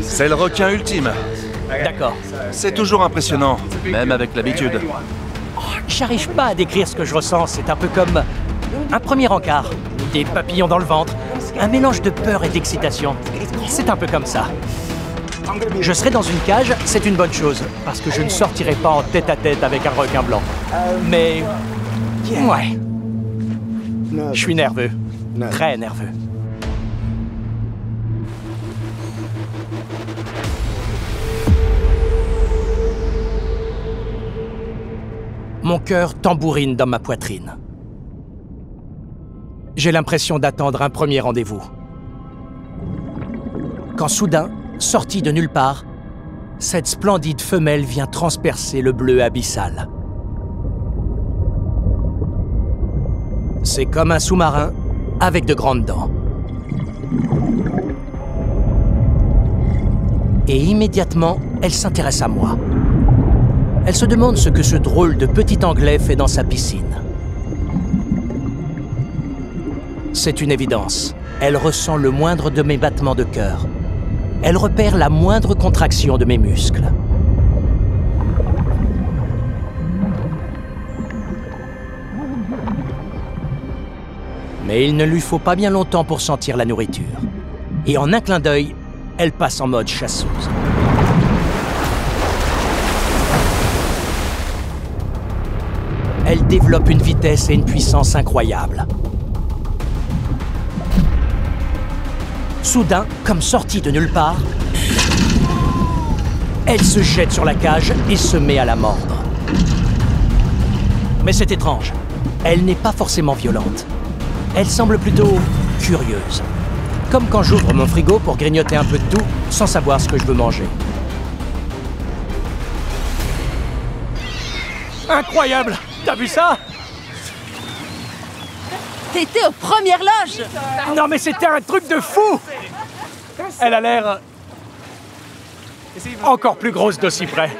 C'est le requin ultime. D'accord. C'est toujours impressionnant, même avec l'habitude. J'arrive pas à décrire ce que je ressens. C'est un peu comme un premier encart. Des papillons dans le ventre. Un mélange de peur et d'excitation. C'est un peu comme ça. Je serai dans une cage, c'est une bonne chose, parce que je ne sortirai pas en tête-à-tête avec un requin blanc. Mais... ouais. Je suis nerveux. Très nerveux. Mon cœur tambourine dans ma poitrine. J'ai l'impression d'attendre un premier rendez-vous. Quand soudain, sortie de nulle part, cette splendide femelle vient transpercer le bleu abyssal. C'est comme un sous-marin avec de grandes dents. Et immédiatement, elle s'intéresse à moi. Elle se demande ce que ce drôle de petit Anglais fait dans sa piscine. C'est une évidence. Elle ressent le moindre de mes battements de cœur. Elle repère la moindre contraction de mes muscles. Mais il ne lui faut pas bien longtemps pour sentir la nourriture. Et en un clin d'œil, elle passe en mode chasseuse. Elle développe une vitesse et une puissance incroyables. Soudain, comme sortie de nulle part, elle se jette sur la cage et se met à la mordre. Mais c'est étrange. Elle n'est pas forcément violente. Elle semble plutôt curieuse. Comme quand j'ouvre mon frigo pour grignoter un peu de tout sans savoir ce que je veux manger. Incroyable! T'as vu ça? T'étais aux premières loges! Non mais c'était un truc de fou! Elle a l'air... encore plus grosse d'aussi près.